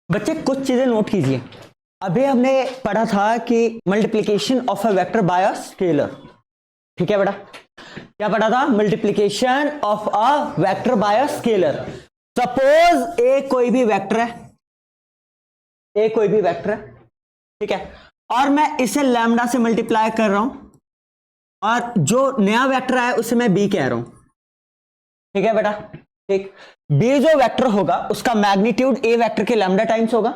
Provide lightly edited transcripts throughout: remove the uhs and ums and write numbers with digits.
बच्चे कुछ चीजें नोट कीजिए। अभी हमने पढ़ा था कि multiplication of a vector by a scalar, ठीक है बेटा। क्या पढ़ा था? Multiplication of a vector by a scalar. Suppose A कोई भी वेक्टर है, ए कोई भी वेक्टर है, ठीक है, और मैं इसे लैम्डा से मल्टीप्लाई कर रहा हूं और जो नया वेक्टर है उसे मैं बी कह रहा हूं, ठीक है बेटा। ठीक, बी जो वेक्टर होगा उसका मैग्नीट्यूड ए वेक्टर के लैम्डा टाइम्स होगा।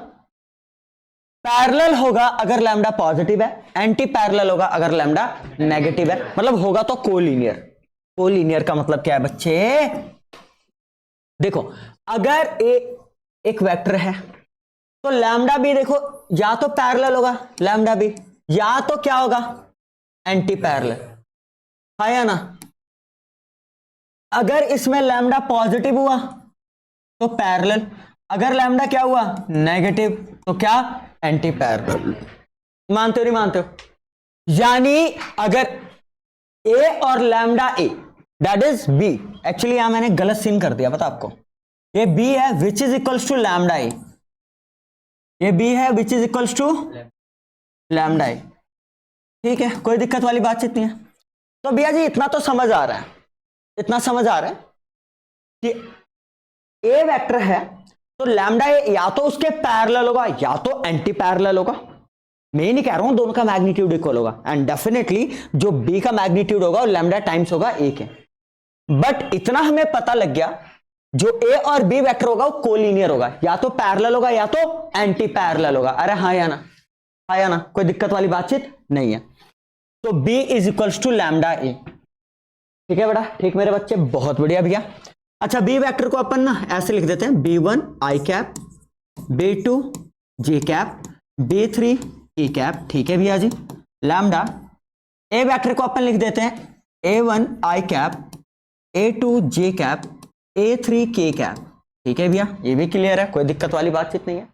पैरेलल होगा अगर लैम्डा पॉजिटिव है, एंटी पैरेलल होगा अगर लैम्डा नेगेटिव है, मतलब होगा तो कोलिनियर। कोलिनियर का मतलब क्या है बच्चे? देखो, अगर ए एक वेक्टर है तो लैम्डा भी देखो या तो पैरेलल होगा लैम्डा भी, या तो क्या होगा? एंटी पैरेलल, है या ना? अगर इसमें लैम्डा पॉजिटिव हुआ तो पैरेलल, अगर लैम्डा क्या हुआ? नेगेटिव, तो क्या? Anti parallel. मानते हो नहीं मानते हो? यानी अगर ए और lambda A that is B, actually यहां मैंने गलत सीन कर दिया पता आपको। ये बी है which is equals to lambda A, ये बी है which is equals to lambda A, ठीक है, कोई दिक्कत वाली बातचीत नहीं है। तो भैया जी इतना तो समझ आ रहा है, इतना समझ आ रहा है कि ए वेक्टर है तो लैम्डा ए या तो उसके पैरेलल होगा या तो एंटी पैरेलल होगा। मैं ही नहीं कह रहा हूं दोनों का मैग्नीट्यूड इक्वल होगा, एंड डेफिनेटली जो बी का मैग्नीट्यूड होगा वो लैम्डा टाइम्स होगा ए के। बट इतना हमें पता लग गया, जो ए और बी वेक्टर होगा वो कोलिनियर होगा, या तो पैरेलल होगा या तो एंटी पैरेलल होगा। अरे हाँ या ना? हाँ या ना? कोई दिक्कत वाली बातचीत नहीं है। तो b is equals to lambda A, ठीक है बेटा, ठीक मेरे बच्चे, बहुत बढ़िया भैया। अच्छा, बी वेक्टर को अपन ना ऐसे लिख देते हैं, b1 आई कैप, b2 जे कैप, b3 ई कैप, ठीक है भैया जी। लैम्डा ए वेक्टर को अपन लिख देते हैं a1 आई कैप, a2 जे कैप, a3 के कैप, ठीक है भैया, ये भी क्लियर है, कोई दिक्कत वाली बातचीत नहीं है।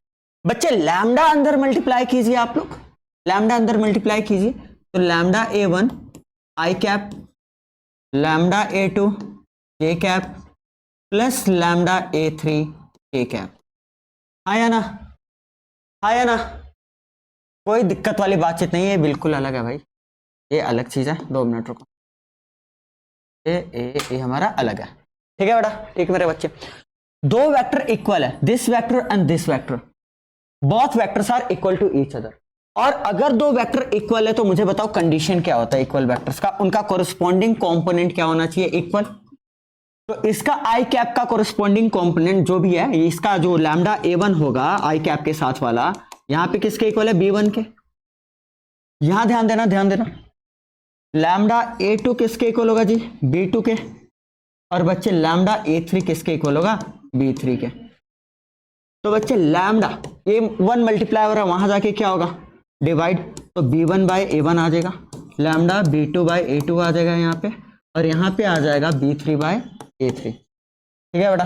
बच्चे लैम्डा अंदर मल्टीप्लाई कीजिए, आप लोग लैम्डा अंदर मल्टीप्लाई कीजिए, तो लैम्डा a1 आई कैप, लैम्डा a2 जे कैप प्लस लैम्डा a3 के कैप, आया ना? आया ना? कोई दिक्कत वाली बातचीत नहीं है, बिल्कुल अलग है भाई, ये अलग चीज है। 2 मिनट रुको, ये हमारा अलग है, ठीक है बेटा, ठीक मेरे बच्चे। दो वेक्टर इक्वल है, this vector and this vector, both vectors are equal to each other. और अगर दो वेक्टर इक्वल है तो मुझे बताओ कंडीशन क्या होता है इक्वल वेक्टर्स का? उनका कोरिस्पॉन्डिंग कंपोनेंट क्या होना चाहिए? इक्वल। तो इसका आई कैप का कोरिस्पॉन्डिंग कंपोनेंट जो भी है, इसका जो लैम्डा a1 होगा आई कैप के साथ वाला, यहां पे किसके इक्वल है? b1 के। यहां ध्यान देना, ध्यान देना, लैम्डा a2 किसके इक्वल होगा जी? b2 के। और बच्चे लैम्डा a3 किसके इक्वल होगा? b3 के। तो बच्चे लैम्डा a1 मल्टीप्लाई हो रहा है, वहां जाके क्या होगा? डिवाइड, तो b1 बाय a1 आ जाएगा, लैम्डा b2 बाय a2 आ जाएगा यहाँ पे, और यहाँ पे आ जाएगा b3 बाय a3, ठीक है बेटा।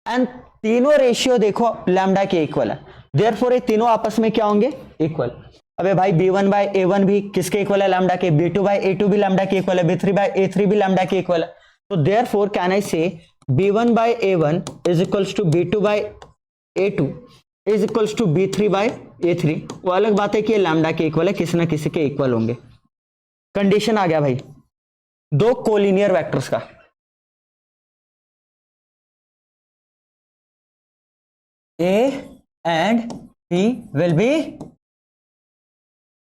एंड तीनों रेशियो देखो लैम्डा के इक्वल है, देयरफॉर ये तीनों आपस में क्या होंगे? इक्वल। अबे भाई b1 बाय a1 भी किसके इक्वल है? लैम्डा के। b2 बाय a2 भी लैम्डा के इक्वल है, b3 बाय a3 भी लैम्डा के इक्वल है। तो therefore can I say b1 by a1 is equals to b2 by a2 is equals to b3 by a3। वो अलग बात है कि ये लैम्डा के इक्वल है, किसी ना किसी के इक्वल होंगे। कंडीशन आ गया भाई दो कोलिनियर वेक्टर्स का। A and B will be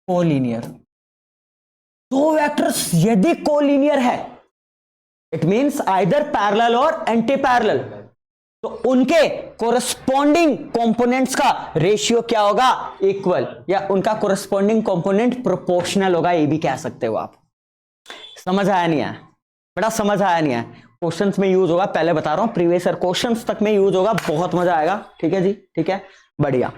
collinear. दो वेक्टर्स यदि कोलिनियर है, इट मींस आइदर पैरेलल और एंटी पैरेलल, तो उनके कोरस्पॉन्डिंग कंपोनेंट्स का रेशियो क्या होगा? इक्वल, या उनका कोरस्पॉन्डिंग कंपोनेंट प्रोपोर्शनल होगा, ये भी कह सकते हो आप। समझ आया नहीं आया बेटा? समझ आया नहीं आया? क्वेश्चंस में यूज होगा, पहले बता रहा हूं, प्रीवियस ईयर क्वेश्चंस तक में यूज होगा, बहुत मजा आएगा, ठीक है जी, ठीक है, बढ़िया,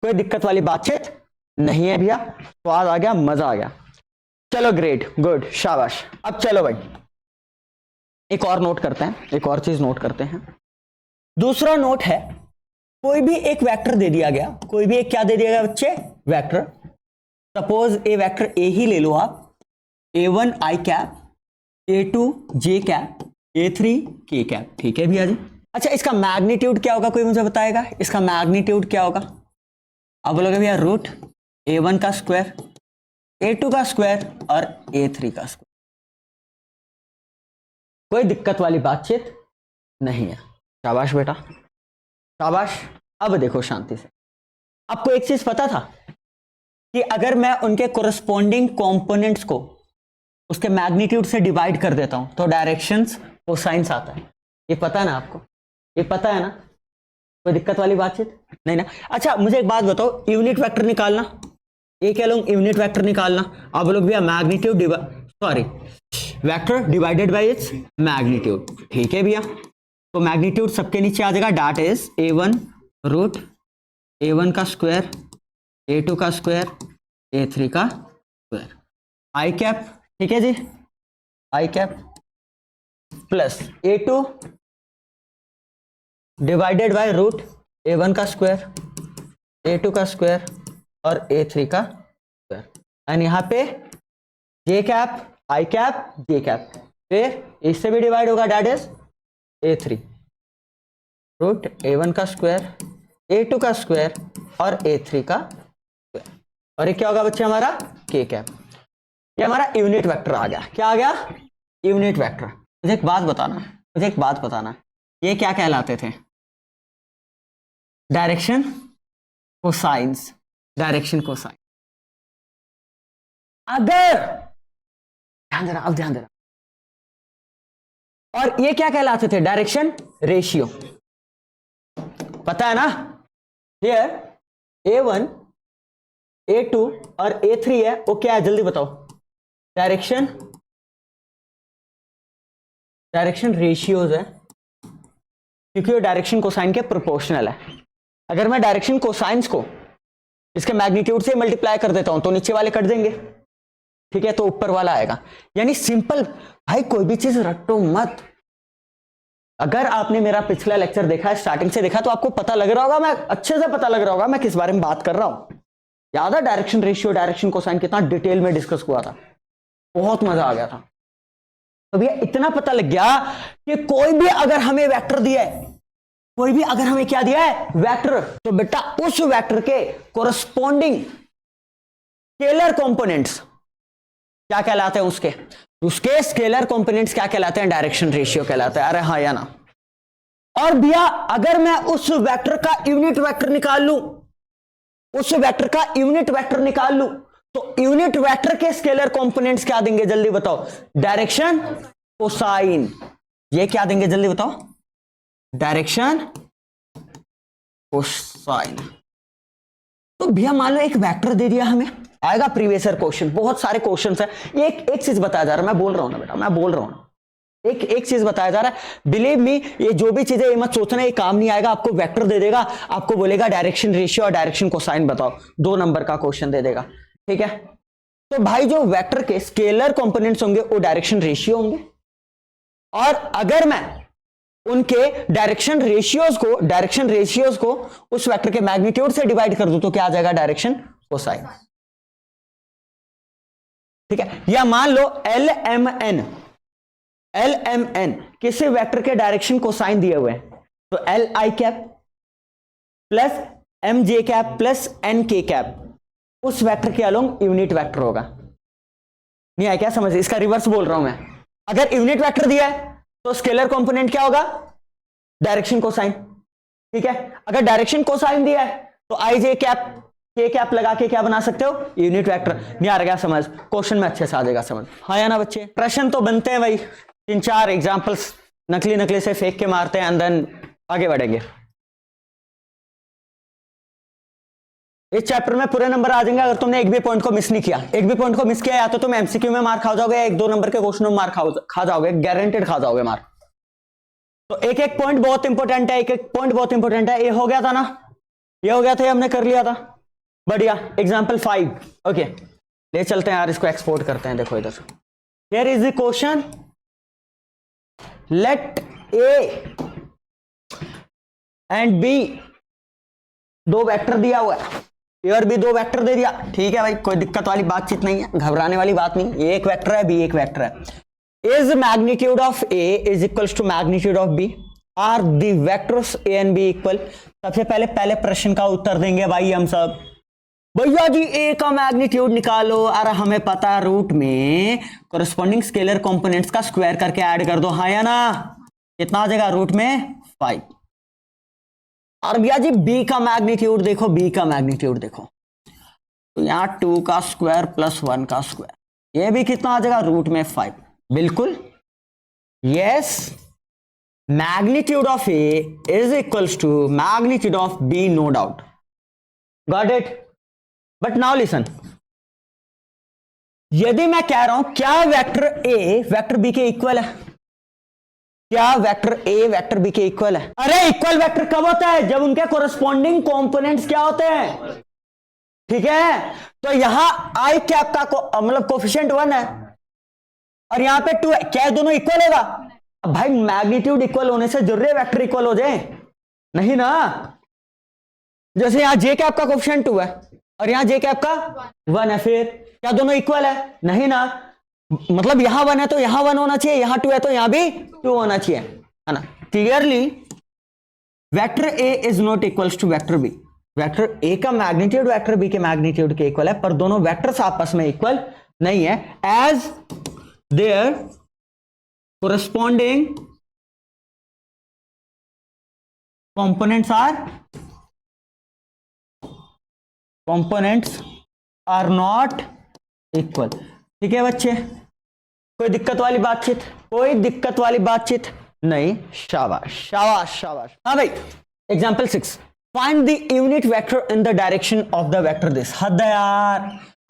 कोई दिक्कत वाली बातचीत नहीं है भैया। तो आज आ गया, मजा आ गया, चलो ग्रेट, गुड, शाबाश। अब चलो भाई एक और नोट करते हैं, एक और चीज नोट करते हैं। दूसरा नोट है, कोई भी एक वेक्टर दे दिया गया, कोई भी एक क्या दे दिया गया बच्चे? Vector. Suppose a vector A ही ले लो आप, a1 आई कैप, a2 जे कैप, a3 के कैप, ठीक है भैया जी। अच्छा इसका मैग्नीट्यूड क्या होगा, कोई मुझे बताएगा इसका मैग्नीट्यूड क्या होगा? अब बोलोगे भैया रूट A1 का स्क्वायर, A2 का स्क्वायर और A3 का स्क्वायर। कोई दिक्कत वाली बातचीत नहीं है। शाबाश बेटा शाबाश। अब देखो शांति से, आपको एक चीज पता था कि अगर मैं उनके कोरस्पॉन्डिंग कंपोनेंट्स को उसके मैग्नीट्यूड से डिवाइड कर देता हूं तो डायरेक्शंस कोसाइंस आता है। ये पता है ना आपको, ये पता है ना, कोई दिक्कत वाली बातचीत नहीं ना। अच्छा मुझे एक बात बताओ, यूनिट वेक्टर निकालना, ये कह लूं यूनिट वेक्टर निकालना, आप लोग भैया magnitude sorry vector divided by its magnitude, ठीक है भैया। तो मैग्नीट्यूड सबके नीचे आ जाएगा, that is A1 root A1 का स्क्वायर, A2 का स्क्वायर, A3 का स्क्वायर, आई कैप, ठीक है जी, I cap plus A2 divided by root A1 का स्क्वायर, A2 का स्क्वायर और A3 का स्क्वायर, एंड यहाँ पे J cap, I cap, J cap, फिर इससे भी डिवाइड होगा, that is A3 root A1 का स्क्वायर, A2 का स्क्वायर और A3 का स्क्वायर, और ये क्या होगा बच्चे हमारा K कैप। ये हमारा यूनिट वेक्टर आ गया। क्या आ गया? Unit vector. मुझे एक बात बताना, ये क्या कहलाते थे? Direction cosines, direction cosine. अगर ध्यान देना, अब ध्यान देना, और ये क्या कहलाते थे? Direction ratio. पता है ना, हियर A1 A2 और A3 है, वो क्या है जल्दी बताओ? डायरेक्शन रेशियोज है, क्योंकि वो डायरेक्शन कोसाइन के प्रोपोर्शनल है। अगर मैं डायरेक्शन कोसाइंस को इसके मैग्नीट्यूड से मल्टीप्लाई कर देता हूं तो नीचे वाले कट देंगे, ठीक है, तो ऊपर वाला आएगा। यानी सिंपल भाई, कोई भी चीज रटो मत। अगर आपने मेरा पिछला लेक्चर देखा है, स्टार्टिंग से देखा, तो आपको पता लग रहा होगा, मैं अच्छे से पता लग रहा होगा मैं किस बारे में बात कर रहा हूं। याद है डायरेक्शन रेशियो, डायरेक्शन कोसाइन कितना डिटेल में डिस्कस हुआ था, बहुत मजा आ गया था। तो भैया इतना पता लग गया कि कोई भी अगर हमें वेक्टर दिया है, कोई भी अगर हमें क्या दिया है? वेक्टर, तो बेटा उस वेक्टर के कोरस्पॉन्डिंग स्केलर कंपोनेंट्स क्या कहलाते हैं? उसके स्केलर कंपोनेंट्स क्या कहलाते हैं? डायरेक्शन रेशियो कहलाते हैं। अरे हाँ या ना? और भैया अगर मैं उस वेक्टर का यूनिट वेक्टर निकाल लूं, तो यूनिट वेक्टर के स्केलर कंपोनेंट्स क्या देंगे जल्दी बताओ? Direction cosine. ये क्या देंगे जल्दी बताओ? Direction cosine. तो भैया मान लो एक वेक्टर दे दिया हमें, आएगा प्रीवियस ईयर क्वेश्चन, बहुत सारे क्वेश्चंस है। एक चीज बताया जा रहा है, मैं बोल रहा हूं ना बेटा, मैं बोल रहा हूं ना, एक चीज बताया जा रहा है। बिलीव मी, ये जो भी चीजें ये मत सोचना ये काम नहीं आएगा। आपको वेक्टर दे देगा, आपको बोलेगा डायरेक्शन रेशियो और डायरेक्शन कोसाइन बताओ, 2 नंबर का क्वेश्चन दे देगा, ठीक है। तो भाई जो वेक्टर के स्केलर कंपोनेंट्स होंगे वो डायरेक्शन रेशियो होंगे, और अगर मैं उनके डायरेक्शन रेशियोज को उस वेक्टर के मैग्नीट्यूड से डिवाइड कर दूं तो क्या आ जाएगा? डायरेक्शन कोसाइन, ठीक है। या मान लो LMN किसी वेक्टर के डायरेक्शन कोसाइन दिए हुए हैं, तो LI cap plus MJ cap plus NK cap उस वेक्टर के अलोंग यूनिट वेक्टर होगा। नहीं आया क्या समझ? इसका रिवर्स बोल रहा हूं मैं। अगर यूनिट वेक्टर दिया है तो स्केलर कंपोनेंट क्या होगा? डायरेक्शन कोसाइन, ठीक है। अगर डायरेक्शन कोसाइन दिया है तो IJ कैप K कैप लगा के क्या बना सकते हो? Unit vector. नहीं आ रहा क्या समझ? क्वेश्चन में अच्छे से आ जाएगा समझ, हाँ या ना बच्चे? प्रश्न तो बनते हैं भाई, 3-4 एग्जांपल्स नकली से फेंक के मारते हैं, अंदर आगे बढ़ेंगे। इस चैप्टर में पूरे नंबर आ जाएंगे अगर तुमने एक भी पॉइंट को मिस नहीं किया। एक भी पॉइंट को मिस किया या तो तुम MCQ में मार खा जाओगे, या 1-2 नंबर के क्वेश्चन में मार खा जाओगे, गारंटेड खा जाओगे मार। तो एक एक पॉइंट बहुत इंपॉर्टेंट है, ये हो गया था ना, ये हो गया था, ये हमने कर लिया था, बढ़िया। एग्जाम्पल 5, ओके, ले चलते हैं यार, इसको एक्सपोर्ट करते हैं। देखो इधर, here is the question, let A and B 2 vector दिया हुआ है, A और B 2 वेक्टर दे दिया, ठीक है भाई, कोई दिक्कत वाली बातचीत नहीं है, घबराने वाली बात नहीं। A एक वेक्टर है, B एक वेक्टर है। Is magnitude of A is equals to magnitude of B, are the vectors A and B equal. सबसे पहले प्रश्न का उत्तर देंगे भाई हम सब। भैया जी ए का मैग्नीट्यूड निकालो। अरे हमें पता है रूट में कोरस्पॉन्डिंग स्केलर कंपोनेंट्स का स्क्वायर करके ऐड कर दो, हाँ या ना। कितना आ जाएगा रूट में 5। और भैया जी बी का मैग्नीट्यूड देखो, बी का मैग्नीट्यूड देखो, तो यहां 2 का स्क्वायर प्लस 1 का स्क्वायर, ये भी कितना आ जाएगा रूट में 5। बिल्कुल yes, magnitude of A is equals to magnitude of B, no doubt, got it. But now listen, यदि मैं कह रहा हूं क्या वेक्टर ए वेक्टर बी के इक्वल है, क्या वेक्टर ए वेक्टर बी के इक्वल है? अरे इक्वल वेक्टर कब होता है? जब उनके कोरस्पॉन्डिंग कंपोनेंट्स क्या होते हैं, ठीक है। तो यहां आई कैप का मतलब कोफिशिएंट 1 है और यहां पे 2 है, क्या दोनों इक्वल होगा? अब भाई मैग्नीट्यूड इक्वल होने से जरूरी है वेक्टर इक्वल हो जाए? नहीं ना। जैसे यहां जे कैप का कोफिशिएंट 2 है और यहां जे कैप का 1 है, फिर क्या दोनों इक्वल है? नहीं ना। मतलब यहां 1 है तो यहां 1 होना चाहिए, यहां 2 है तो यहां भी 2 होना चाहिए, है ना। Clearly vector A is not equals to vector B. Vector A का मैग्नीट्यूड वेक्टर बी के मैग्नीट्यूड के इक्वल है, पर दोनों वेक्टर्स आपस में इक्वल नहीं है, as their corresponding components are not equal. ठीक है बच्चे, कोई दिक्कत वाली बातचीत? कोई दिक्कत वाली बातचीत नहीं। शाबाश शाबाश शाबाश। हाँ भाई, example 6, find the unit vector in the direction of the vector this. हद है यार,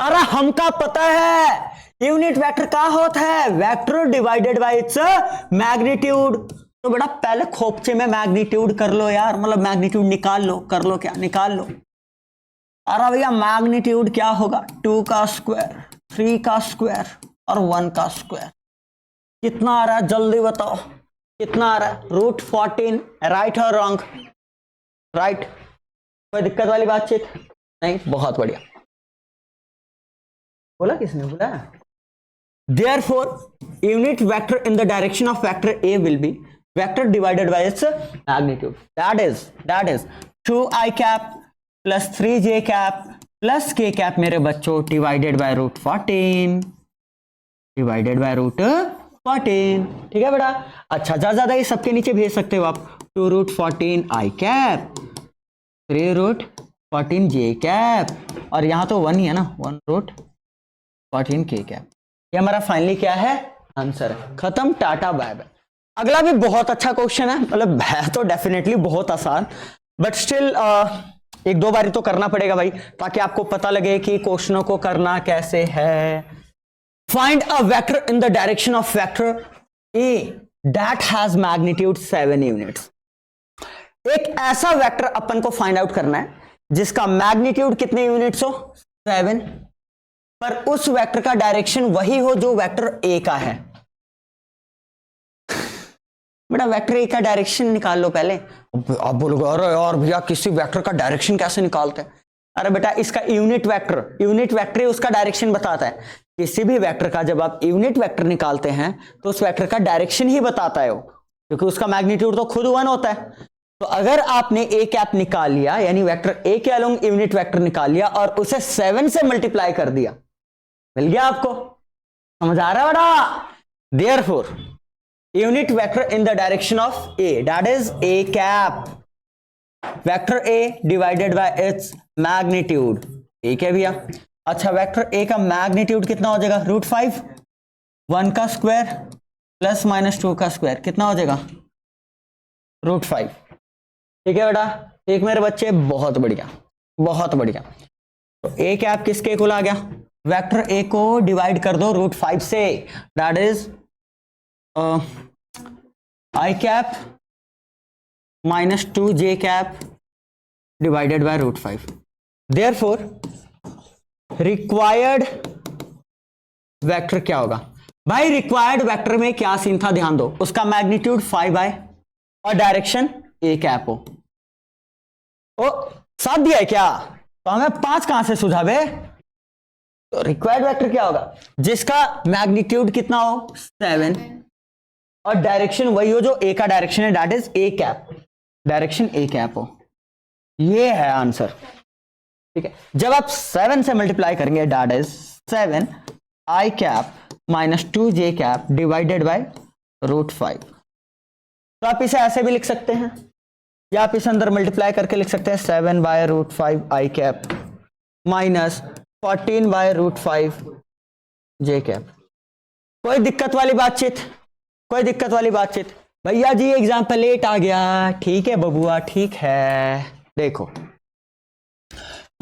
अरे हमका पता है यूनिट वेक्टर क्या होता है, vector divided by its magnitude. तो बेटा पहले खोपचे में मैग्नीट्यूड कर लो यार, मतलब मैग्नीट्यूड निकाल लो, कर लो, क्या निकाल लो। अरे भैया मैग्नीट्यूड क्या होगा, 2 का स्क्वायर, 3 का स्क्वायर और 1 का स्क्वायर। कितना आ रहा है जल्दी बताओ, कितना आ रहा है? रूट 14। राइट और रॉन्ग? राइट। कोई दिक्कत वाली बातचीत नहीं, बहुत बढ़िया। बोला किसने? बोला therefore unit vector in the direction of vector a will be vector divided by its magnitude, that is 2i cap plus 3j cap plus k cap मेरे बच्चों divided by root 14, divided by root 14। ठीक है बेटा। अच्छा ज्यादा ये सबके नीचे भेज सकते हो आप, 2 root 14 i cap, 3 root 14 j cap, और यहां तो 1 ही है ना, 1 रूट 14 k cap। ये हमारा फाइनली क्या है, आंसर है। खत्म, टाटा बाय बाय। अगला भी बहुत अच्छा क्वेश्चन है, मतलब है तो डेफिनेटली बहुत आसान, बट स्टिल एक दो बारी तो करना पड़ेगा भाई, ताकि आपको पता लगे कि क्वेश्चनों को करना कैसे है। Find a vector in the direction of vector A that has magnitude 7 units. एक ऐसा वेक्टर अपन को फाइंड आउट करना है जिसका मैग्नीट्यूड कितने यूनिट्स हो, 7, पर उस वेक्टर का डायरेक्शन वही हो जो वेक्टर ए का है। बेटा वेक्टर ए का डायरेक्शन निकाल लो पहले। आप बोलोगे अरे यार भैया किसी वेक्टर का डायरेक्शन कैसे निकालते हैं? अरे बेटा इसका यूनिट वेक्टर ही उसका डायरेक्शन बताता है। किसी भी वेक्टर का जब आप यूनिट वेक्टर निकालते हैं तो उस वेक्टर का डायरेक्शन ही बताता है वो, क्योंकि उसका मैग्नीट्यूड तो खुद 1 होता है। तो अगर आपने ए कैप निकाल लिया, यानी वेक्टर ए के अलोंग यूनिट वेक्टर निकाल लिया और उसे 7 से मल्टीप्लाई कर दिया, मिल गया आपको। समझ आ रहा है बेटा? Therefore unit vector in the direction of A, that is A cap, vector A divided bye its magnitude. ठीक है भैया। अच्छा वेक्टर ए का मैग्नीट्यूड कितना हो जाएगा, रूट 5, 1 का स्क्वायर प्लस माइनस 2 का स्क्वायर, कितना हो जाएगा, रूट 5। ठीक है बेटा, ठीक मेरे बच्चे, बहुत बढ़िया बहुत बढ़िया। तो ए कैप किसके इक्वल आ गया, वेक्टर ए को डिवाइड कर दो रूट 5 से, that is I cap minus 2j cap divided by root 5। Therefore required vector क्या होगा भाई? रिक्वायर्ड वेक्टर में क्या सीन था, ध्यान दो, उसका मैग्नीट्यूड 5 आए और डायरेक्शन ए कैप हो। ओ 7 दिया है क्या, तो हमें 5 कहां से सुझावे? तो रिक्वायर्ड वेक्टर क्या होगा, जिसका मैग्नीट्यूड कितना हो, 7 और डायरेक्शन वही हो जो ए का डायरेक्शन है, that is A cap, direction A cap हो। ये है आंसर। ठीक है, जब आप 7 से मल्टीप्लाई करेंगे that is 7 I cap minus 2 J cap divided bye √5। तो आप इसे ऐसे भी लिख सकते हैं या आप इसे अंदर मल्टीप्लाई करके लिख सकते हैं 7 बाय √5 आई कैप माइनस 14 बाय √5 जे कैप। कोई दिक्कत वाली बातचीत? कोई दिक्कत वाली बातचीत? भैया जी एग्जाम्पल 8 आ गया, ठीक है बबुआ, ठीक है। देखो,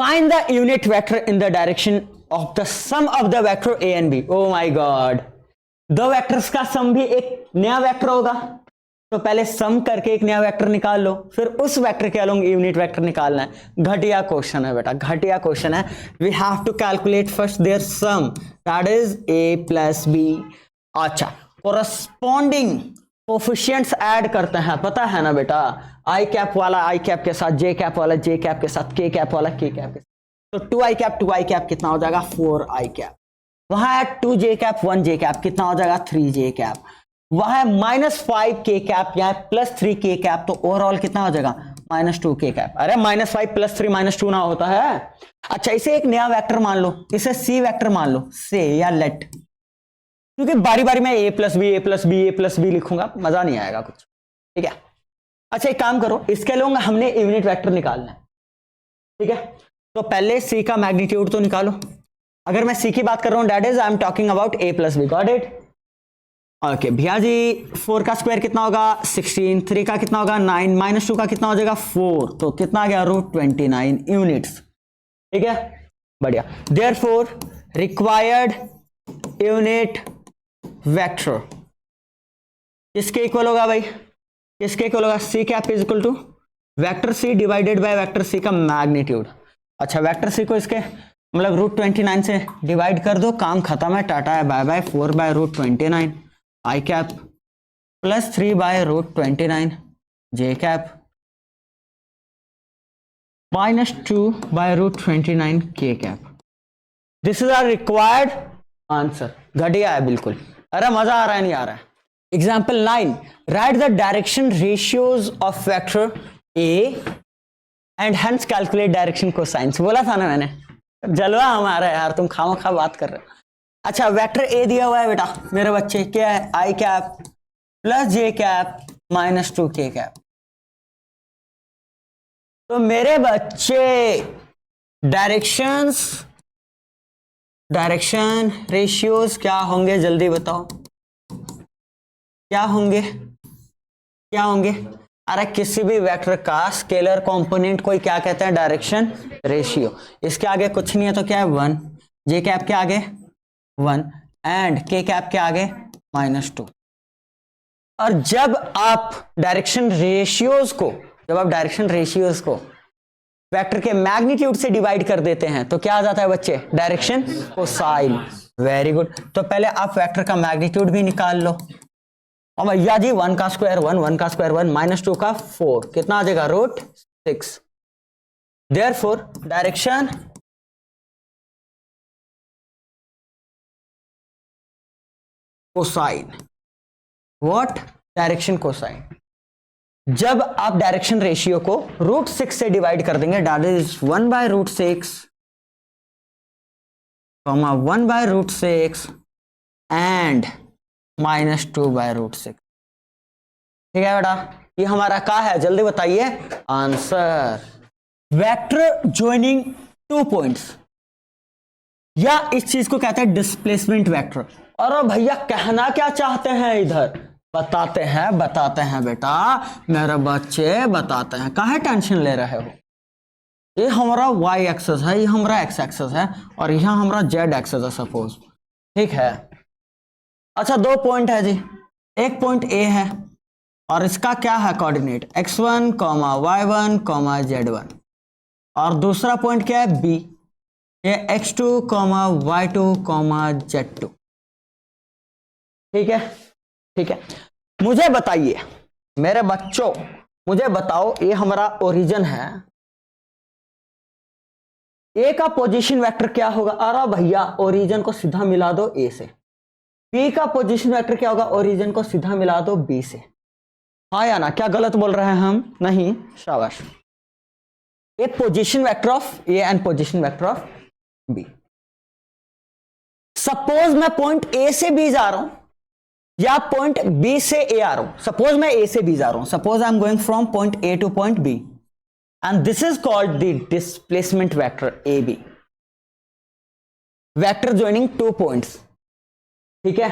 find the unit vector in the direction of the sum of the vector A and B. Oh my god, दो वेक्टर्स का सम भी एक नया वेक्टर होगा, तो पहले सम करके एक नया वेक्टर निकाल लो, फिर उस वेक्टर के अलोंग यूनिट वेक्टर निकालना है। घटिया क्वेश्चन है बेटा, घटिया क्वेश्चन है। We have to calculate first their sum, that is a plus B. अच्छा, कोरस्पॉन्डिंग कोफिशिएंट्स ऐड करते हैं, पता है ना बेटा, आई कैप वाला आई कैप के साथ, जे कैप वाला जे कैप के साथ, के कैप वाला के कैप के साथ। तो 2 आई कैप कितना हो जाएगा? 4 आई कैप। वहां है 2 जे कैप 1 जे कैप, कितना हो जाएगा? 3 जे कैप। वहां है -5 के कैप, यहाँ +3 के कैप, तो ओवरऑल कितना हो जाएगा? -2 के कैप। अरे -5 +3 -2 ना होता है। अच्छा, इसे एक नया वेक्टर मान लो, इसे सी वेक्टर मान लो, से या लेट, क्योंकि बारी बारी में a plus B a plus B लिखूंगा, मजा नहीं आएगा कुछ। ठीक है, अच्छा एक काम करो, इसके लिए हमने यूनिट वेक्टर निकालना है। ठीक है, तो पहले c का मैग्नीट्यूड तो निकालो। अगर मैं c की बात कर रहा हूं, that is I am talking about a plus B, got it? Okay भैया जी, 4 का स्क्वायर कितना होगा? 16, 3 का कितना होगा? 9, -2 का कितना हो जाएगा? 4, तो कितना आ गया? √29 यूनिट्स। ठीक है, बढ़िया। देयरफॉर रिक्वायर्ड यूनिट वेक्टर किसके इक्वल होगा भाई? किसके इक्वल होगा? C cap is equal to vector C divided by vector C का मैग्नीट्यूड। अच्छा, वेक्टर सी को इसके मतलब √29 से डिवाइड कर दो, काम खत्म है, टाटा है, bye bye. 4 by √29 I cap plus 3 by √29 J cap -2 by √29 K cap. This is our required answer. घटिया है बिल्कुल। अरे मजा आ रहा है, नहीं आ रहा है? Example 9, right the direction ratios of vector A and hence calculate direction cosines. बोला था ना मैंने, जलवा हमारा यार, तुम खामोखा बात कर रहे हो। अच्छा, वेक्टर ए दिया हुआ है बेटा मेरे बच्चे, क्या है? आई कैप प्लस जे कैप -2 के कैप। तो मेरे बच्चे डायरेक्शन रेशियोज क्या होंगे? जल्दी बताओ, क्या होंगे? क्या होंगे? अरे किसी भी वेक्टर का स्केलर कंपोनेंट कोई क्या कहते हैं? Direction ratio. इसके आगे कुछ नहीं है, तो क्या है? 1। जे कैप के आगे 1 एंड के कैप के आगे -2। और जब आप डायरेक्शन रेशियोज को वेक्टर के मैग्नीट्यूड से डिवाइड कर देते हैं, तो क्या आ जाता है बच्चे? Direction cosine. Very good. तो पहले आप वेक्टर का मैग्नीट्यूड भी निकाल लो। और भैया जी 1 का स्क्वायर 1, 1 का स्क्वायर 1, -2 का 4, कितना आ जाएगा? √6। Therefore direction cosine. What? Direction cosine. जब आप डायरेक्शन रेशियो को √6 से डिवाइड कर देंगे, that is 1 by √6, 1 by √6 and -2 by √6। ठीक है बेटा, ये हमारा क्या है? जल्दी बताइए आंसर। वेक्टर ज्वाइनिंग 2 पॉइंट्स, या इस चीज को कहते हैं डिस्प्लेसमेंट वेक्टर। और भैया कहना क्या चाहते हैं इधर? बताते हैं बेटा मेरे बच्चे, बताते हैं। काहे टेंशन ले रहे हो? ये हमारा y एक्सेस है, ये हमारा x एक्सेस है, और यहाँ हमारा z एक्सेस है सपोज। ठीक है, अच्छा 2 पॉइंट है जी। एक पॉइंट A है और इसका क्या है कोऑर्डिनेट? x1, y1, z1। और दूसरा पॉइंट क्या है? B, ये x2, y2, z2। ठीक है, ठीक है। मुझे बताइए मेरे बच्चों, मुझे बताओ, ये हमारा ओरिजिन है, ए का पोजीशन वेक्टर क्या होगा? अरे भैया ओरिजिन को सीधा मिला दो ए से, P का पोजीशन वेक्टर क्या होगा, ओरिजिन को सीधा मिला दो B से। हाँ या ना, क्या गलत बोल रहे हैं हम? नहीं, शाबाश। A position vector of A and position vector of B. Suppose मैं पॉइंट ए से बी जा रहा हूं या पॉइंट बी से ए आ रहा हूं। सपोज मैं ए से बी जा रहा हूं, suppose I am going from point A to point B and this is called the displacement vector A B, vector joining two points. ठीक है,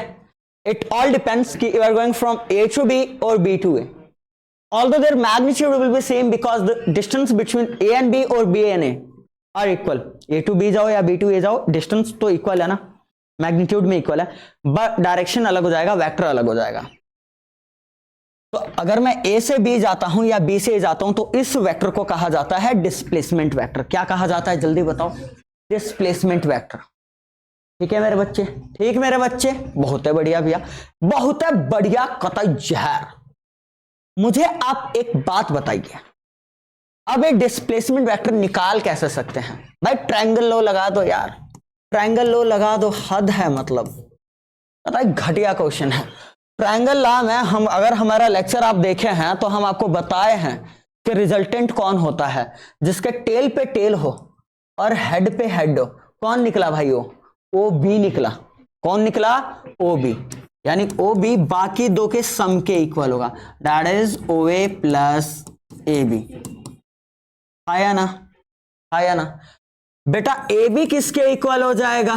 इट ऑल डिपेंड्स कि you are going from A to B और B to A, although their magnitude will be same because the distance between A and B or B and A are equal। A to B जाओ या B to A जाओ, distance तो equal है ना, magnitude में equal है, but direction अलग हो जाएगा, वेक्टर अलग हो जाएगा। तो अगर मैं A से B जाता हूं या B से A जाता हूं तो इस वेक्टर को कहा जाता है डिस्प्लेसमेंट वेक्टर। क्या कहा जाता है, जल्दी बताओ? Displacement vector. ठीक है मेरे बच्चे, ठीक मेरे बच्चे, बहुत है बढ़िया भैया, बहुत है बढ़िया, कतई जहर। मुझे आप एक बात बताइए, अब एक डिस्प्लेसमेंट वेक्टर निकाल कैसे सकते हैं? भाई ट्रायंगल लो लगा दो यार, ट्रायंगल लो लगा दो, हद है, मतलब पता है घटिया क्वेश्चन है। ट्रायंगल लॉ में हम, अगर हमारा लेक्चर आप देखे हैं तो हम आपको बताए हैं कि रिजल्टेंट कौन होता है, जिसके टेल पे टेल हो और हेड पे हेड हो। कौन निकला भाई? ओ बी निकला। कौन निकला? ओ बी, यानी ओ बी बाकी दो के सम के इक्वल होगा, that is O A plus A B. आया ना, आया ना बेटा? ए बी किसके इक्वल हो जाएगा?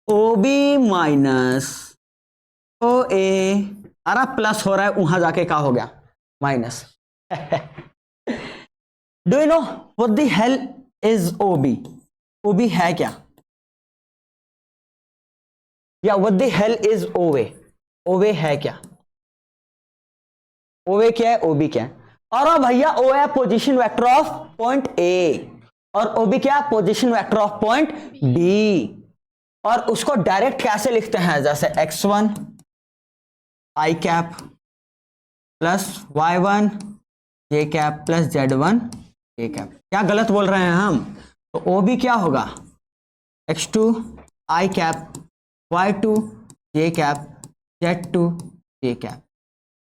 ओ बी माइनस ओ ए। अरे प्लस हो रहा है, वहां जाके क्या हो गया? Minus. Do you know what the hell is O B? O B है क्या? या what the hell is O A? ओवे है क्या? ओवे क्या है? ओबी क्या है? और भैया ओ है position vector of point A और ओबी क्या? Position vector of point B. और उसको डायरेक्ट कैसे लिखते हैं? जैसे x1 I cap plus y1 J cap plus z1 K cap. क्या गलत बोल रहे हैं हम? तो ओबी क्या होगा? x2 I cap y2 J cap Z2 ये क्या?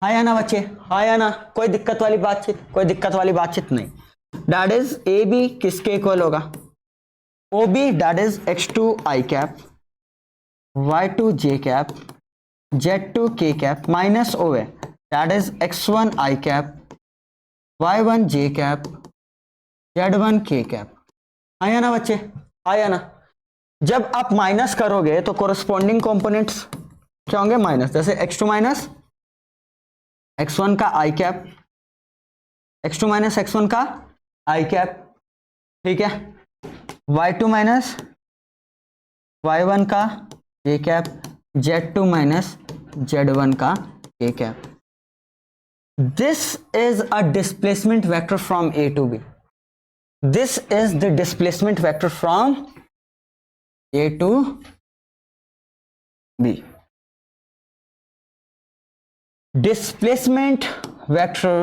हाँ या ना बच्चे? हाँ या ना? कोई दिक्कत वाली बातचीत? कोई दिक्कत वाली बातचीत नहीं। दैट इज ए बी किसके इक्वल होगा? O B, that is x2 I cap y2 J cap z2 K cap minus O है, that is x1 I cap y1 J cap z1 K cap. हाँ या ना बच्चे? हाँ या ना? जब आप माइनस करोगे तो कोरस्पॉन्डिंग कंपोनेंट्स क्या होंगे? माइनस। जैसे x2 माइनस x1 का आई कैप, x2 माइनस x1 का आई कैप, ठीक है। y2 माइनस y1 का जे कैप, z2 माइनस z1 का K cap. This is a displacement vector from A to B. This is the displacement vector from A to B. Displacement vector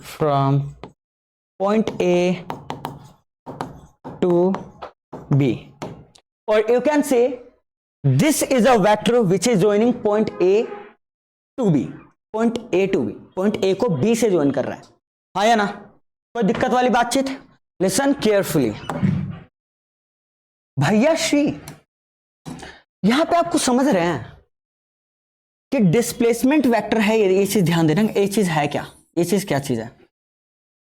from point A to B, or you can say this is a vector which is joining point A to B, point A to B, point A को B से join कर रहा है। हाँ या ना? कोई दिक्कत वाली बातचीत? लिसन केयरफुली भैया श्री, यहां पे आपको समझ रहे हैं कि डिस्प्लेसमेंट वेक्टर है, ये चीज ध्यान देना। ये चीज है क्या? ये चीज क्या चीज है?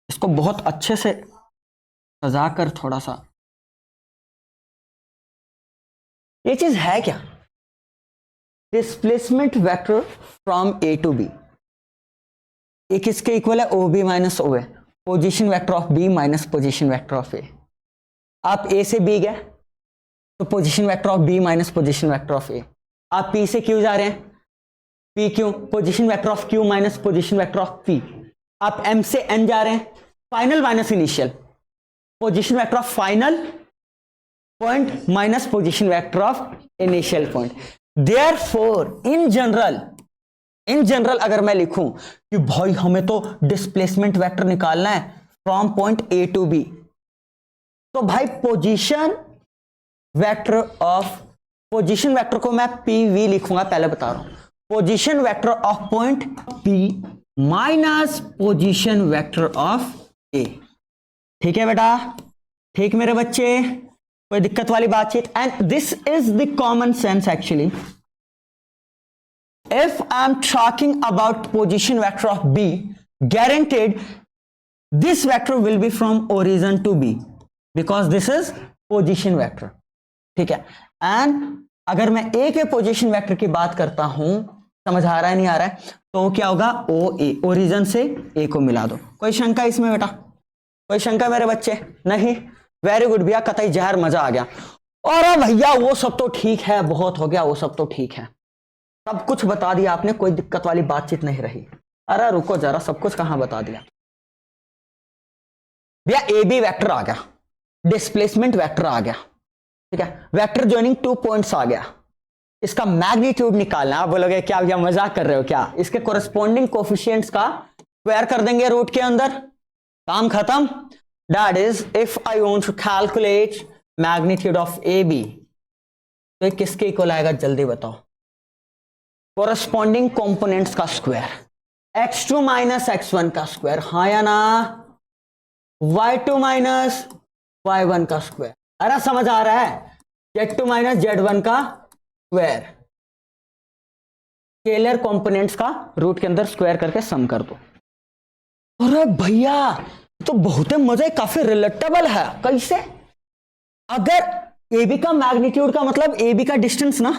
इसको बहुत अच्छे से सजा कर थोड़ा सा, ये चीज है क्या? Displacement vector from A to B. A किसके इक्वल है? O B minus O A, position vector of B minus position vector of A. आप ए से बी गए तो position vector of B minus position vector of A. आप P से Q जा रहे हैं, P Q, position vector of Q minus position vector of P. आप एम से एन जा रहे हैं, final minus initial, position vector of final point minus position vector of initial point. Therefore in general अगर मैं लिखूं कि भाई हमें तो डिस्प्लेसमेंट वेक्टर निकालना है from point A to B, तो भाई पोजीशन वेक्टर को मैं पीवी लिखूंगा, पहले बता रहा हूं। Position vector of point P minus position vector of A. ठीक है बेटा, ठीक मेरे बच्चे, कोई दिक्कत वाली बातचीत? And this is the common sense actually. If I'm talking about position vector of B, guaranteed this vector will be from origin to B because this is position vector. ठीक है, एंड अगर मैं A के position vector की बात करता हूं, समझ आ रहा है नहीं आ रहा है, तो क्या होगा? ओ ए, ओरिजिन से A को मिला दो। कोई शंका इसमें बेटा? कोई शंका मेरे बच्चे? नहीं, वेरी गुड भैया, कतई जहर, मजा आ गया। और भैया वो सब तो ठीक है, बहुत हो गया, वो सब तो ठीक है, सब कुछ बता दिया आपने, कोई दिक्कत वाली बातचीत नहीं रही। अरे रुको जरा, सब कुछ कहां बता दिया भैया? ए बी वेक्टर आ गया, डिस्प्लेसमेंट वेक्टर आ गया, ठीक है, वेक्टर ज्वाइनिंग 2 पॉइंट्स आ गया, इसका मैग्नीट्यूड निकालना। आप बोलोगे क्या भैया मजाक कर रहे हो क्या? इसके कोरेस्पोंडिंग कोफिशिएंट्स का स्क्वायर कर देंगे रूट के अंदर, काम खत्म। That is if I want to calculate magnitude of A B, तो ये किसके इक्वल आएगा जल्दी बताओ? कोरेस्पोंडिंग कंपोनेंट्स का स्क्वायर, x2 माइनस x1 का स्क्वायर, हाँ या ना? y2 माइनस y1 का स्क्वायर। अरे समझ आ रहा है? z2 माइनस z1 का स्क्वायर, स्केलर कंपोनेंट्स का रूट के अंदर स्क्वायर करके सम कर दो। अरे भैया तो बहुत मजा है, काफी रिलेटेबल है। कैसे? अगर ए बी का मैग्नीट्यूड का मतलब ए बी का डिस्टेंस ना,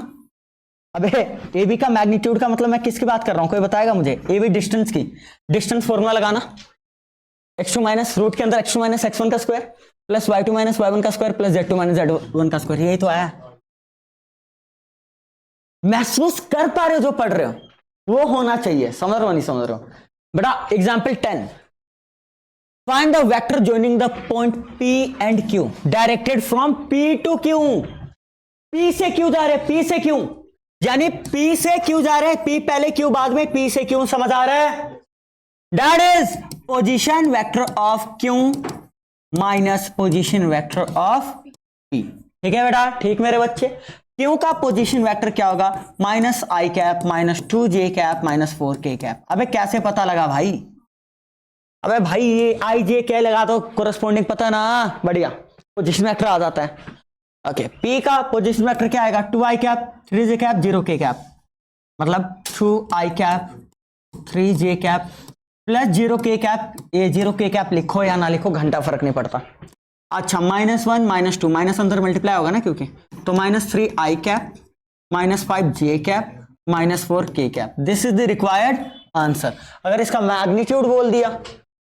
अबे ए बी का मैग्नीट्यूड का मतलब मैं किसकी बात कर रहा हूं? कोई बताएगा मुझे? ए बी डिस्टेंस की, डिस्टेंस फॉर्मूला लगाना, x2 माइनस रूट के अंदर x2 माइनस x1 का square plus y2 minus y1 का square plus z2 minus z1 का स्क्वायर, यही तो आया। महसूस कर पा रहे हो? जो पढ़ रहे हो वो होना चाहिए, समझ रहे हो नहीं समझ रहे हो बेटा? Example 10, find the vector joining the point P and Q directed from P to Q। P से Q जा रहे, P से Q, यानी P से Q जा रहे, P पहले Q बाद में, P से Q, समझ आ रहा है? That is position vector of Q minus position vector of P। ठीक है बेटा, ठीक मेरे बच्चे? Q का पोजीशन वेक्टर क्या होगा? Minus i cap minus 2j cap minus 4k cap. अबे कैसे पता लगा भाई? अबे भाई ये आई जे के लगा दो, कोरेस्पोंडिंग पता ना, बढ़िया पोजीशन वेक्टर आ जाता है। ओके, P का पोजीशन वेक्टर क्या आएगा? 2i cap 3j cap 0k cap, मतलब 2i cap 3j cap plus 0k cap. ये 0k कैप लिखो या ना लिखो घंटा फर्क नहीं पड़ता। अच्छा, -1 -2 माइनस अंदर मल्टीप्लाई होगा ना क्योंकि, तो -3i cap minus 5j cap minus 4k cap. This is the required answer. अगर इसका मैग्नीट्यूड बोल दिया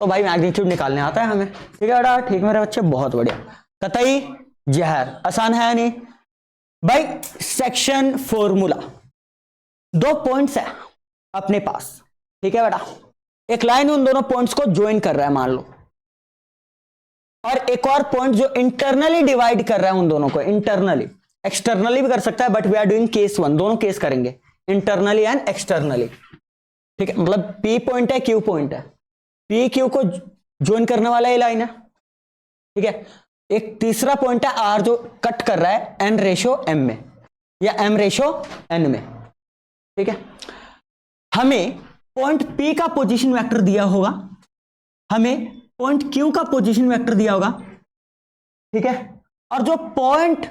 तो भाई मैग्नीट्यूड निकालने आता है हमें। ठीक है बेटा, ठीक मेरे बच्चे, बहुत बढ़िया, कतई जहर, आसान है नहीं भाई? सेक्शन फॉर्मूला, 2 पॉइंट्स है अपने पास, ठीक है बेटा? एक लाइन उन दोनों पॉइंट्स को ज्वाइन कर रहा है मान लो, और एक और पॉइंट जो इंटरनली डिवाइड कर रहा है उन दोनों को, इंटरनली, एक्सटर्नली भी कर सकता है, but we are doing case 1, दोनों केस करेंगे, इंटरनली एंड एक्सटर्नली। ठीक है, मतलब P पॉइंट है, Q पॉइंट है, P Q को ज्वाइन करने वाला ये लाइन है। ठीक है, एक तीसरा पॉइंट है R जो कट कर रहा है N रेशो M में या M रेशो N में। ठीक है, हमें पॉइंट P का पोजीशन वेक्टर दिया होगा, हमें पॉइंट Q का पोजीशन वेक्टर दिया होगा, ठीक है, और जो पॉइंट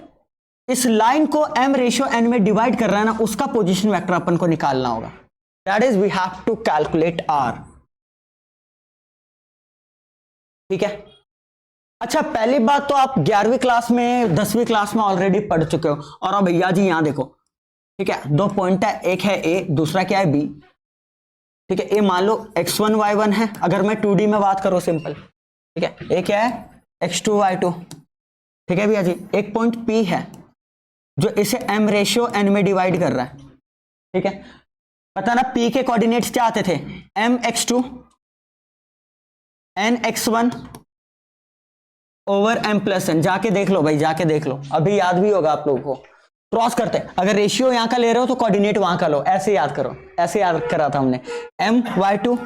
इस लाइन को M रेशो N में डिवाइड कर रहा है ना, उसका पोजीशन वेक्टर अपन को निकालना होगा। That is we have to calculate R। ठीक है, अच्छा पहली बात तो आप 11वीं क्लास में 10वीं क्लास में ऑलरेडी पढ़ चुके हो। और अब भैया जी यहां देखो, ठीक है, 2 पॉइंट है, एक है A, दूसरा क्या है B। ठीक है, A मान लो x1 y1 है, अगर मैं 2D में बात करूं सिंपल। ठीक है, A क्या है? x2 y2। ठीक है भैया जी, एक पॉइंट P है जो इसे M रेशियो N में डिवाइड कर रहा है। ठीक है, पता ना P के कोऑर्डिनेट्स क्या आते थे? M x2 N x1 over M plus N। जाके देख लो भाई, जाके देख लो, अभी याद भी होगा आप लोगों को। क्रॉस करते हैं, अगर रेशियो यहां का ले रहे हो तो कोऑर्डिनेट वहां का लो, ऐसे याद करो, ऐसे याद करा था हमने। M y2